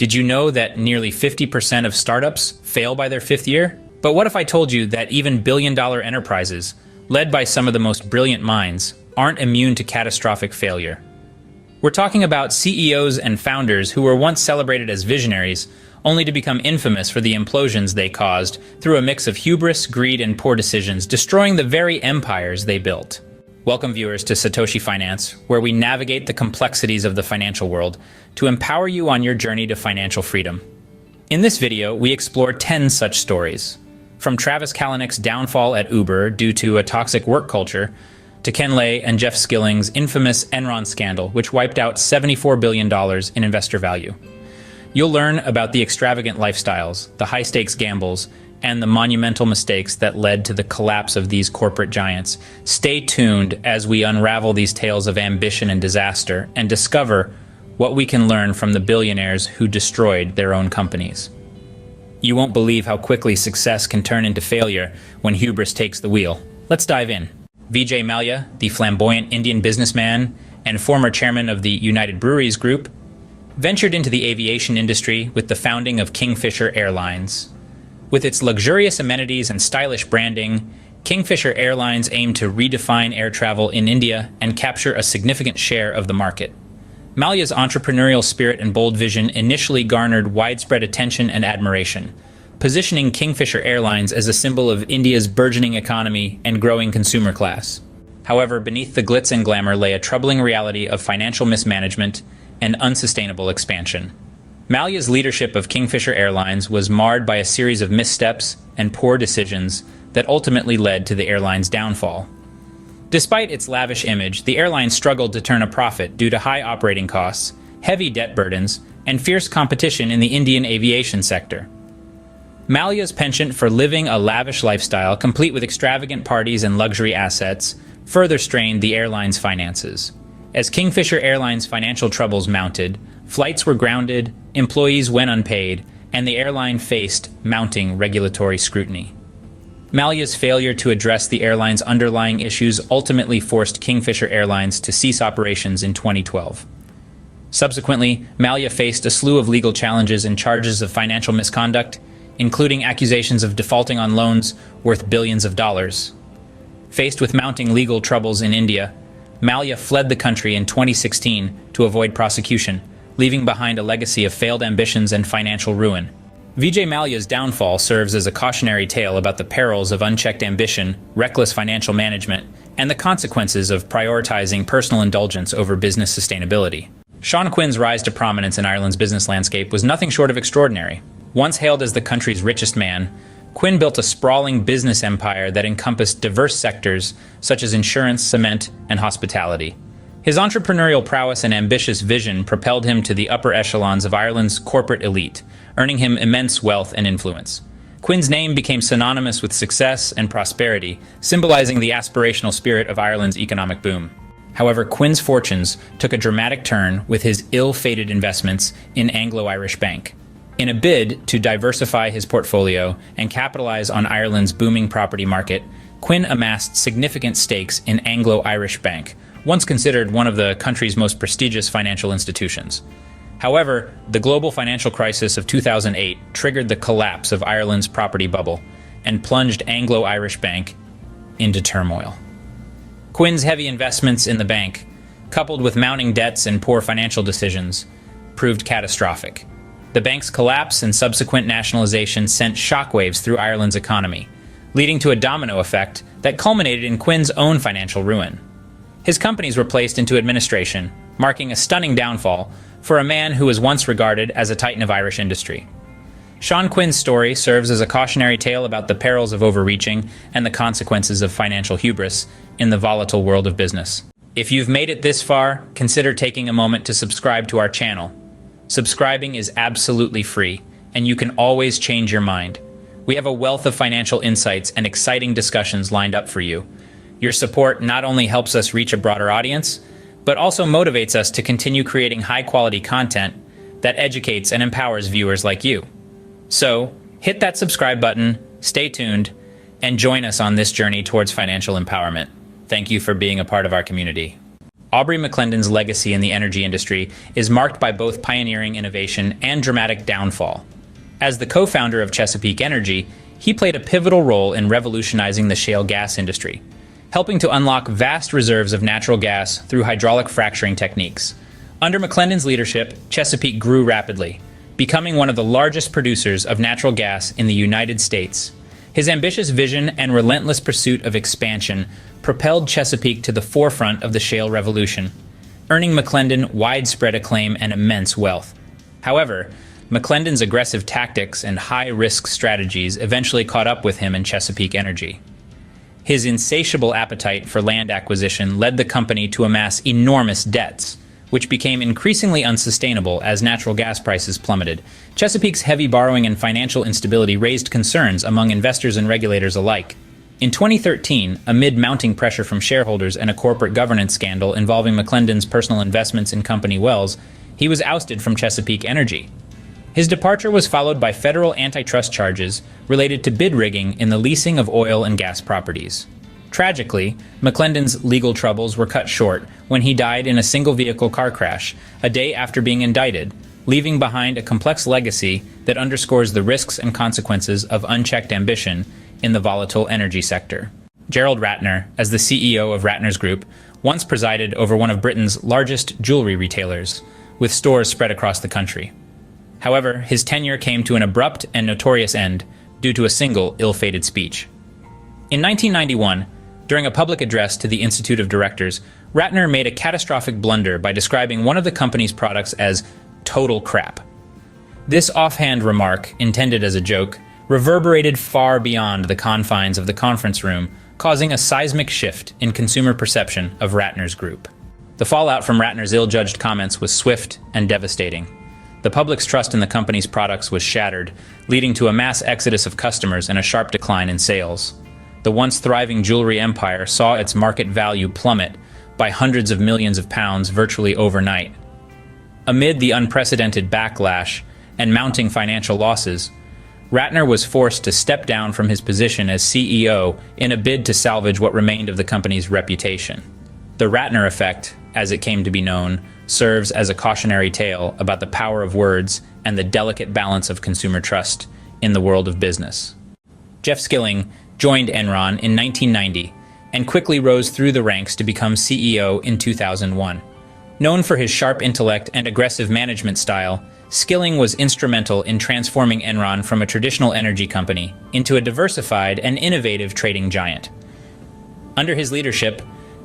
Did you know that nearly 50% of startups fail by their fifth year? But what if I told you that even billion-dollar enterprises, led by some of the most brilliant minds, aren't immune to catastrophic failure? We're talking about CEOs and founders who were once celebrated as visionaries, only to become infamous for the implosions they caused through a mix of hubris, greed, and poor decisions, destroying the very empires they built. Welcome, viewers, to Satoshi Finance, where we navigate the complexities of the financial world to empower you on your journey to financial freedom. In this video, we explore 10 such stories. From Travis Kalanick's downfall at Uber due to a toxic work culture, to Ken Lay and Jeff Skilling's infamous Enron scandal, which wiped out $74 billion in investor value. You'll learn about the extravagant lifestyles, the high-stakes gambles, and the monumental mistakes that led to the collapse of these corporate giants. Stay tuned as we unravel these tales of ambition and disaster and discover what we can learn from the billionaires who destroyed their own companies. You won't believe how quickly success can turn into failure when hubris takes the wheel. Let's dive in. Vijay Mallya, the flamboyant Indian businessman and former chairman of the United Breweries Group, ventured into the aviation industry with the founding of Kingfisher Airlines. With its luxurious amenities and stylish branding, Kingfisher Airlines aimed to redefine air travel in India and capture a significant share of the market. Mallya's entrepreneurial spirit and bold vision initially garnered widespread attention and admiration, positioning Kingfisher Airlines as a symbol of India's burgeoning economy and growing consumer class. However, beneath the glitz and glamour lay a troubling reality of financial mismanagement and unsustainable expansion. Mallya's leadership of Kingfisher Airlines was marred by a series of missteps and poor decisions that ultimately led to the airline's downfall. Despite its lavish image, the airline struggled to turn a profit due to high operating costs, heavy debt burdens, and fierce competition in the Indian aviation sector. Mallya's penchant for living a lavish lifestyle, complete with extravagant parties and luxury assets, further strained the airline's finances. As Kingfisher Airlines' financial troubles mounted, flights were grounded, employees went unpaid, and the airline faced mounting regulatory scrutiny. Mallya's failure to address the airline's underlying issues ultimately forced Kingfisher Airlines to cease operations in 2012. Subsequently, Mallya faced a slew of legal challenges and charges of financial misconduct, including accusations of defaulting on loans worth billions of dollars. Faced with mounting legal troubles in India, Mallya fled the country in 2016 to avoid prosecution, leaving behind a legacy of failed ambitions and financial ruin. Vijay Mallya's downfall serves as a cautionary tale about the perils of unchecked ambition, reckless financial management, and the consequences of prioritizing personal indulgence over business sustainability. Sean Quinn's rise to prominence in Ireland's business landscape was nothing short of extraordinary. Once hailed as the country's richest man, Quinn built a sprawling business empire that encompassed diverse sectors such as insurance, cement, and hospitality. His entrepreneurial prowess and ambitious vision propelled him to the upper echelons of Ireland's corporate elite, earning him immense wealth and influence. Quinn's name became synonymous with success and prosperity, symbolizing the aspirational spirit of Ireland's economic boom. However, Quinn's fortunes took a dramatic turn with his ill-fated investments in Anglo-Irish Bank. In a bid to diversify his portfolio and capitalize on Ireland's booming property market, Quinn amassed significant stakes in Anglo-Irish Bank, once considered one of the country's most prestigious financial institutions. However, the global financial crisis of 2008 triggered the collapse of Ireland's property bubble and plunged Anglo-Irish Bank into turmoil. Quinn's heavy investments in the bank, coupled with mounting debts and poor financial decisions, proved catastrophic. The bank's collapse and subsequent nationalization sent shockwaves through Ireland's economy, leading to a domino effect that culminated in Quinn's own financial ruin. His companies were placed into administration, marking a stunning downfall for a man who was once regarded as a titan of Irish industry. Sean Quinn's story serves as a cautionary tale about the perils of overreaching and the consequences of financial hubris in the volatile world of business. If you've made it this far, consider taking a moment to subscribe to our channel. Subscribing is absolutely free, and you can always change your mind. We have a wealth of financial insights and exciting discussions lined up for you. Your support not only helps us reach a broader audience, but also motivates us to continue creating high-quality content that educates and empowers viewers like you. So, hit that subscribe button, stay tuned, and join us on this journey towards financial empowerment. Thank you for being a part of our community. Aubrey McClendon's legacy in the energy industry is marked by both pioneering innovation and dramatic downfall. As the co-founder of Chesapeake Energy, he played a pivotal role in revolutionizing the shale gas industry, helping to unlock vast reserves of natural gas through hydraulic fracturing techniques. Under McClendon's leadership, Chesapeake grew rapidly, becoming one of the largest producers of natural gas in the United States. His ambitious vision and relentless pursuit of expansion propelled Chesapeake to the forefront of the shale revolution, earning McClendon widespread acclaim and immense wealth. However, McClendon's aggressive tactics and high-risk strategies eventually caught up with him in Chesapeake Energy. His insatiable appetite for land acquisition led the company to amass enormous debts, which became increasingly unsustainable as natural gas prices plummeted. Chesapeake's heavy borrowing and financial instability raised concerns among investors and regulators alike. In 2013, amid mounting pressure from shareholders and a corporate governance scandal involving McClendon's personal investments in company wells, he was ousted from Chesapeake Energy. His departure was followed by federal antitrust charges related to bid rigging in the leasing of oil and gas properties. Tragically, McClendon's legal troubles were cut short when he died in a single-vehicle car crash a day after being indicted, leaving behind a complex legacy that underscores the risks and consequences of unchecked ambition in the volatile energy sector. Gerald Ratner, as the CEO of Ratner's Group, once presided over one of Britain's largest jewelry retailers, with stores spread across the country. However, his tenure came to an abrupt and notorious end due to a single ill-fated speech. In 1991, during a public address to the Institute of Directors, Ratner made a catastrophic blunder by describing one of the company's products as total crap. This offhand remark, intended as a joke, reverberated far beyond the confines of the conference room, causing a seismic shift in consumer perception of Ratner's Group. The fallout from Ratner's ill-judged comments was swift and devastating. The public's trust in the company's products was shattered, leading to a mass exodus of customers and a sharp decline in sales. The once thriving jewelry empire saw its market value plummet by hundreds of millions of pounds virtually overnight. Amid the unprecedented backlash and mounting financial losses, Ratner was forced to step down from his position as CEO in a bid to salvage what remained of the company's reputation. The Ratner effect, as it came to be known, serves as a cautionary tale about the power of words and the delicate balance of consumer trust in the world of business. Jeff Skilling joined Enron in 1990 and quickly rose through the ranks to become CEO in 2001. Known for his sharp intellect and aggressive management style, Skilling was instrumental in transforming Enron from a traditional energy company into a diversified and innovative trading giant. Under his leadership,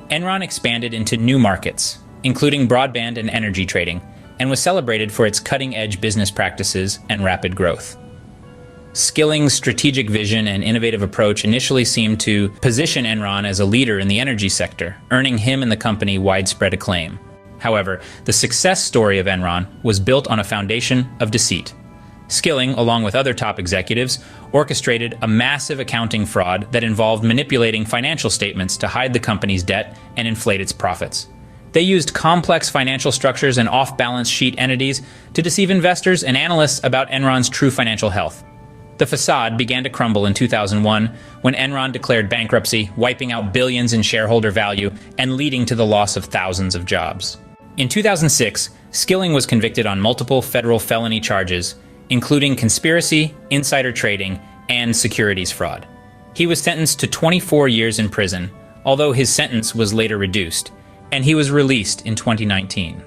Enron expanded into new markets, including broadband and energy trading, and was celebrated for its cutting-edge business practices and rapid growth. Skilling's strategic vision and innovative approach initially seemed to position Enron as a leader in the energy sector, earning him and the company widespread acclaim. However, the success story of Enron was built on a foundation of deceit. Skilling, along with other top executives, orchestrated a massive accounting fraud that involved manipulating financial statements to hide the company's debt and inflate its profits. They used complex financial structures and off-balance sheet entities to deceive investors and analysts about Enron's true financial health. The facade began to crumble in 2001 when Enron declared bankruptcy, wiping out billions in shareholder value and leading to the loss of thousands of jobs. In 2006, Skilling was convicted on multiple federal felony charges, including conspiracy, insider trading, and securities fraud. He was sentenced to 24 years in prison, although his sentence was later reduced, and he was released in 2019.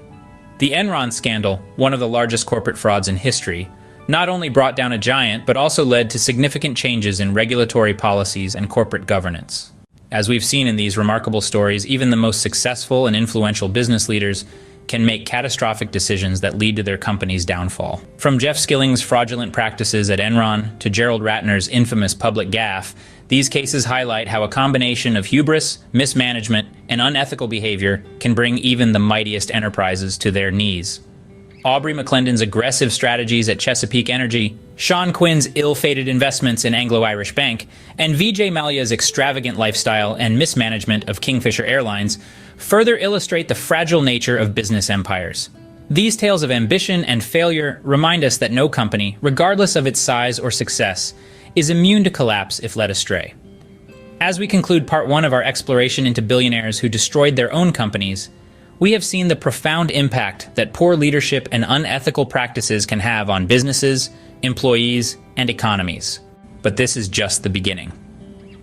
The Enron scandal, one of the largest corporate frauds in history, not only brought down a giant, but also led to significant changes in regulatory policies and corporate governance. As we've seen in these remarkable stories, even the most successful and influential business leaders can make catastrophic decisions that lead to their company's downfall. From Jeff Skilling's fraudulent practices at Enron to Gerald Ratner's infamous public gaffe, these cases highlight how a combination of hubris, mismanagement, and unethical behavior can bring even the mightiest enterprises to their knees. Aubrey McClendon's aggressive strategies at Chesapeake Energy, Sean Quinn's ill-fated investments in Anglo-Irish Bank, and Vijay Mallya's extravagant lifestyle and mismanagement of Kingfisher Airlines further illustrate the fragile nature of business empires. These tales of ambition and failure remind us that no company, regardless of its size or success, is immune to collapse if led astray. As we conclude part 1 of our exploration into billionaires who destroyed their own companies, we have seen the profound impact that poor leadership and unethical practices can have on businesses, employees, and economies. But this is just the beginning.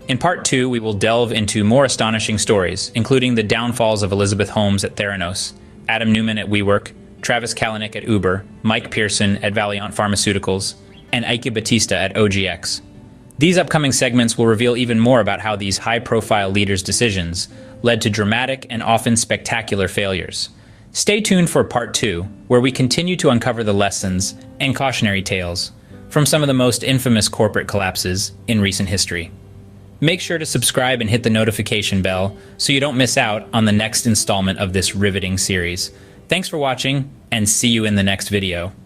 In part 2, we will delve into more astonishing stories, including the downfalls of Elizabeth Holmes at Theranos, Adam Neumann at WeWork, Travis Kalanick at Uber, Mike Pearson at Valeant Pharmaceuticals, and Ike Batista at OGX. These upcoming segments will reveal even more about how these high-profile leaders' decisions led to dramatic and often spectacular failures. Stay tuned for part 2, where we continue to uncover the lessons and cautionary tales from some of the most infamous corporate collapses in recent history. Make sure to subscribe and hit the notification bell so you don't miss out on the next installment of this riveting series. Thanks for watching, and see you in the next video.